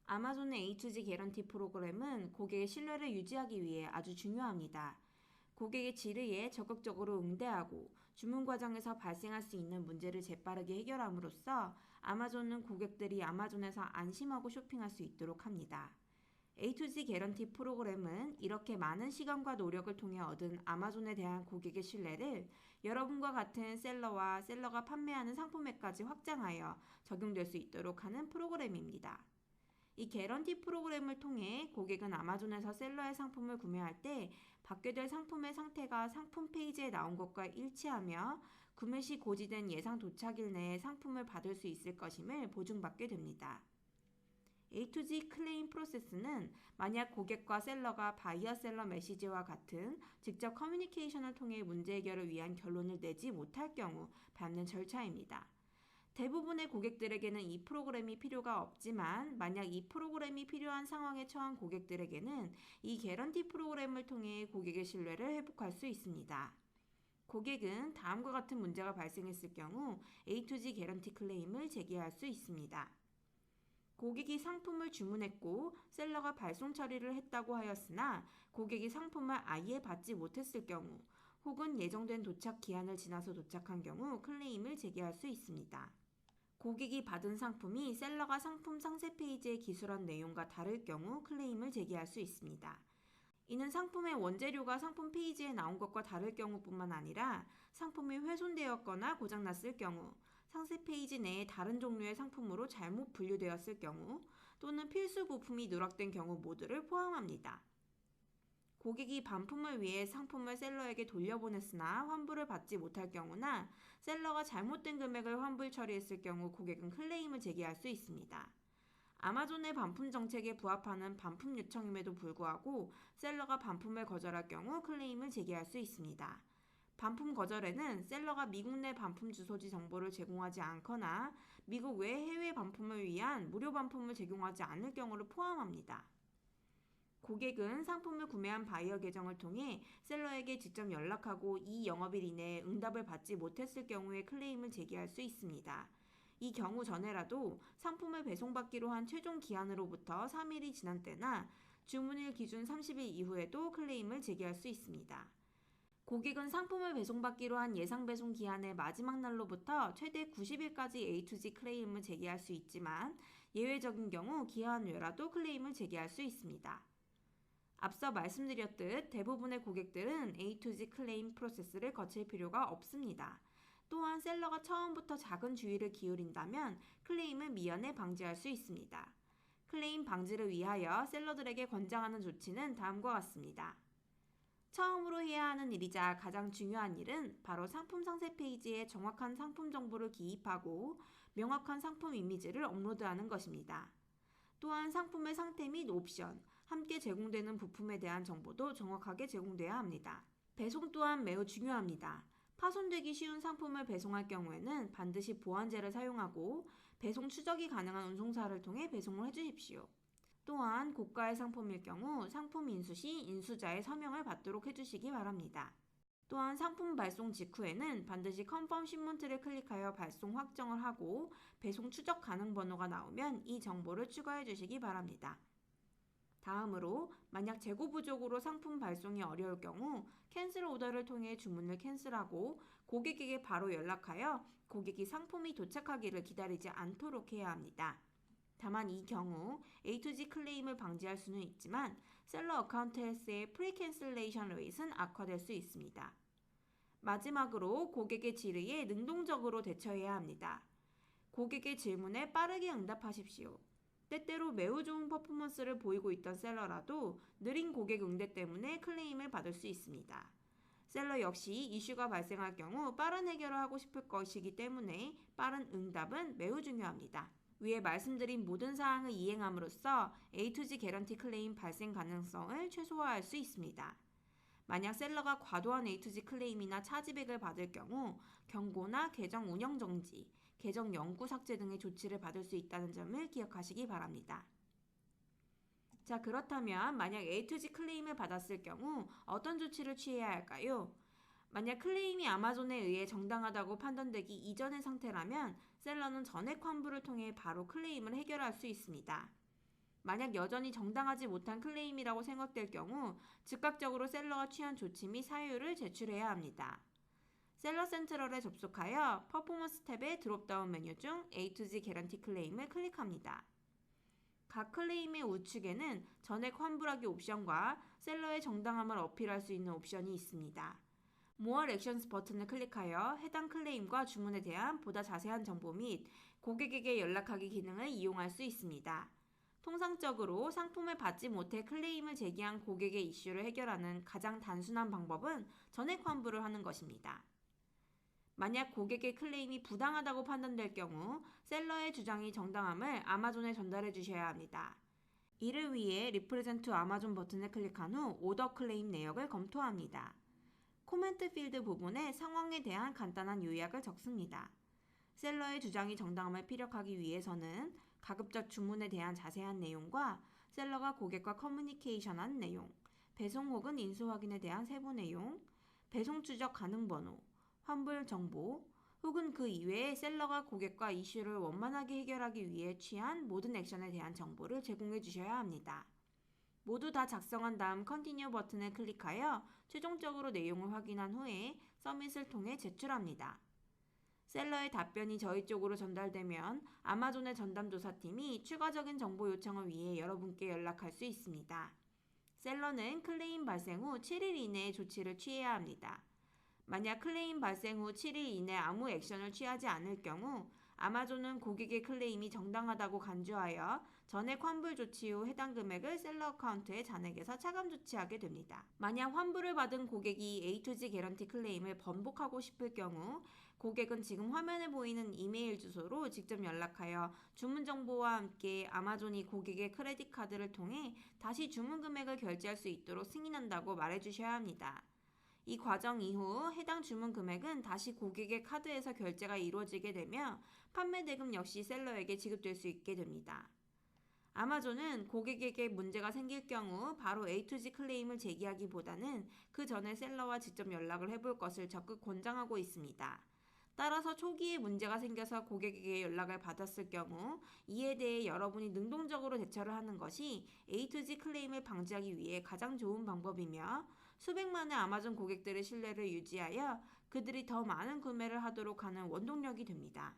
아마존의 A2G 개런티 프로그램은 고객의 신뢰를 유지하기 위해 아주 중요합니다. 고객의 질의에 적극적으로 응대하고 주문 과정에서 발생할 수 있는 문제를 재빠르게 해결함으로써 아마존은 고객들이 아마존에서 안심하고 쇼핑할 수 있도록 합니다. A2G 개런티 프로그램은 이렇게 많은 시간과 노력을 통해 얻은 아마존에 대한 고객의 신뢰를 여러분과 같은 셀러와 셀러가 판매하는 상품에까지 확장하여 적용될 수 있도록 하는 프로그램입니다. 이 개런티 프로그램을 통해 고객은 아마존에서 셀러의 상품을 구매할 때 받게 될 상품의 상태가 상품 페이지에 나온 것과 일치하며 구매 시 고지된 예상 도착일 내에 상품을 받을 수 있을 것임을 보증받게 됩니다. A2G 클레임 프로세스는 만약 고객과 셀러가 바이어 셀러 메시지와 같은 직접 커뮤니케이션을 통해 문제 해결을 위한 결론을 내지 못할 경우 밟는 절차입니다. 대부분의 고객들에게는 이 프로그램이 필요가 없지만 만약 이 프로그램이 필요한 상황에 처한 고객들에게는 이 개런티 프로그램을 통해 고객의 신뢰를 회복할 수 있습니다. 고객은 다음과 같은 문제가 발생했을 경우 A2G 개런티 클레임을 제기할 수 있습니다. 고객이 상품을 주문했고 셀러가 발송 처리를 했다고 하였으나 고객이 상품을 아예 받지 못했을 경우 혹은 예정된 도착 기한을 지나서 도착한 경우 클레임을 제기할 수 있습니다. 고객이 받은 상품이 셀러가 상품 상세 페이지에 기술한 내용과 다를 경우 클레임을 제기할 수 있습니다. 이는 상품의 원재료가 상품 페이지에 나온 것과 다를 경우뿐만 아니라 상품이 훼손되었거나 고장났을 경우, 상세 페이지 내에 다른 종류의 상품으로 잘못 분류되었을 경우, 또는 필수 부품이 누락된 경우 모두를 포함합니다. 고객이 반품을 위해 상품을 셀러에게 돌려보냈으나 환불을 받지 못할 경우나 셀러가 잘못된 금액을 환불 처리했을 경우 고객은 클레임을 제기할 수 있습니다. 아마존의 반품 정책에 부합하는 반품 요청임에도 불구하고 셀러가 반품을 거절할 경우 클레임을 제기할 수 있습니다. 반품 거절에는 셀러가 미국 내 반품 주소지 정보를 제공하지 않거나 미국 외 해외 반품을 위한 무료 반품을 제공하지 않을 경우를 포함합니다. 고객은 상품을 구매한 바이어 계정을 통해 셀러에게 직접 연락하고 이 영업일 이내에 응답을 받지 못했을 경우에 클레임을 제기할 수 있습니다. 이 경우 전에라도 상품을 배송받기로 한 최종 기한으로부터 3일이 지난 때나 주문일 기준 30일 이후에도 클레임을 제기할 수 있습니다. 고객은 상품을 배송받기로 한 예상 배송 기한의 마지막 날로부터 최대 90일까지 A2G 클레임을 제기할 수 있지만 예외적인 경우 기한 외라도 클레임을 제기할 수 있습니다. 앞서 말씀드렸듯 대부분의 고객들은 A2G 클레임 프로세스를 거칠 필요가 없습니다. 또한 셀러가 처음부터 작은 주의를 기울인다면 클레임을 미연에 방지할 수 있습니다. 클레임 방지를 위하여 셀러들에게 권장하는 조치는 다음과 같습니다. 처음으로 해야 하는 일이자 가장 중요한 일은 바로 상품 상세 페이지에 정확한 상품 정보를 기입하고 명확한 상품 이미지를 업로드하는 것입니다. 또한 상품의 상태 및 옵션, 함께 제공되는 부품에 대한 정보도 정확하게 제공돼야 합니다. 배송 또한 매우 중요합니다. 파손되기 쉬운 상품을 배송할 경우에는 반드시 보안제를 사용하고 배송 추적이 가능한 운송사를 통해 배송을 해주십시오. 또한 고가의 상품일 경우 상품 인수 시 인수자의 서명을 받도록 해주시기 바랍니다. 또한 상품 발송 직후에는 반드시 컨펌 신문트를 클릭하여 발송 확정을 하고 배송 추적 가능 번호가 나오면 이 정보를 추가해 주시기 바랍니다. 다음으로 만약 재고 부족으로 상품 발송이 어려울 경우 캔슬 오더를 통해 주문을 캔슬하고 고객에게 바로 연락하여 고객이 상품이 도착하기를 기다리지 않도록 해야 합니다. 다만 이 경우 A2G 클레임을 방지할 수는 있지만 셀러 어카운트에서의 프리캔슬레이션 레이트는 악화될 수 있습니다. 마지막으로 고객의 질의에 능동적으로 대처해야 합니다. 고객의 질문에 빠르게 응답하십시오. 때때로 매우 좋은 퍼포먼스를 보이고 있던 셀러라도 느린 고객 응대 때문에 클레임을 받을 수 있습니다. 셀러 역시 이슈가 발생할 경우 빠른 해결을 하고 싶을 것이기 때문에 빠른 응답은 매우 중요합니다. 위에 말씀드린 모든 사항을 이행함으로써 A2G 개런티 클레임 발생 가능성을 최소화할 수 있습니다. 만약 셀러가 과도한 A2G 클레임이나 차지백을 받을 경우 경고나 계정 운영 정지, 계정 영구 삭제 등의 조치를 받을 수 있다는 점을 기억하시기 바랍니다. 자, 그렇다면 만약 A2G 클레임을 받았을 경우 어떤 조치를 취해야 할까요? 만약 클레임이 아마존에 의해 정당하다고 판단되기 이전의 상태라면 셀러는 전액 환불을 통해 바로 클레임을 해결할 수 있습니다. 만약 여전히 정당하지 못한 클레임이라고 생각될 경우 즉각적으로 셀러가 취한 조치 및 사유를 제출해야 합니다. 셀러 센트럴에 접속하여 퍼포먼스 탭의 드롭다운 메뉴 중 A to Z 개런티 클레임을 클릭합니다. 각 클레임의 우측에는 전액 환불하기 옵션과 셀러의 정당함을 어필할 수 있는 옵션이 있습니다. More Actions 버튼을 클릭하여 해당 클레임과 주문에 대한 보다 자세한 정보 및 고객에게 연락하기 기능을 이용할 수 있습니다. 통상적으로 상품을 받지 못해 클레임을 제기한 고객의 이슈를 해결하는 가장 단순한 방법은 전액 환불을 하는 것입니다. 만약 고객의 클레임이 부당하다고 판단될 경우 셀러의 주장이 정당함을 아마존에 전달해 주셔야 합니다. 이를 위해 Represent to Amazon 버튼을 클릭한 후 오더 클레임 내역을 검토합니다. 코멘트 필드 부분에 상황에 대한 간단한 요약을 적습니다. 셀러의 주장이 정당함을 피력하기 위해서는 가급적 주문에 대한 자세한 내용과 셀러가 고객과 커뮤니케이션한 내용, 배송 혹은 인수 확인에 대한 세부 내용, 배송 추적 가능 번호, 환불 정보, 혹은 그 이외에 셀러가 고객과 이슈를 원만하게 해결하기 위해 취한 모든 액션에 대한 정보를 제공해 주셔야 합니다. 모두 다 작성한 다음 컨티뉴 버튼을 클릭하여 최종적으로 내용을 확인한 후에 서밋을 통해 제출합니다. 셀러의 답변이 저희 쪽으로 전달되면 아마존의 전담조사팀이 추가적인 정보 요청을 위해 여러분께 연락할 수 있습니다. 셀러는 클레임 발생 후 7일 이내에 조치를 취해야 합니다. 만약 클레임 발생 후 7일 이내 아무 액션을 취하지 않을 경우 아마존은 고객의 클레임이 정당하다고 간주하여 전액 환불 조치 후 해당 금액을 셀러 어카운트에 잔액에서 차감 조치하게 됩니다. 만약 환불을 받은 고객이 A to Z 개런티 클레임을 번복하고 싶을 경우 고객은 지금 화면에 보이는 이메일 주소로 직접 연락하여 주문 정보와 함께 아마존이 고객의 크레딧 카드를 통해 다시 주문 금액을 결제할 수 있도록 승인한다고 말해주셔야 합니다. 이 과정 이후 해당 주문 금액은 다시 고객의 카드에서 결제가 이루어지게 되며 판매 대금 역시 셀러에게 지급될 수 있게 됩니다. 아마존은 고객에게 문제가 생길 경우 바로 A to Z 클레임을 제기하기보다는 그 전에 셀러와 직접 연락을 해볼 것을 적극 권장하고 있습니다. 따라서 초기에 문제가 생겨서 고객에게 연락을 받았을 경우 이에 대해 여러분이 능동적으로 대처를 하는 것이 A to Z 클레임을 방지하기 위해 가장 좋은 방법이며 수백만의 아마존 고객들의 신뢰를 유지하여 그들이 더 많은 구매를 하도록 하는 원동력이 됩니다.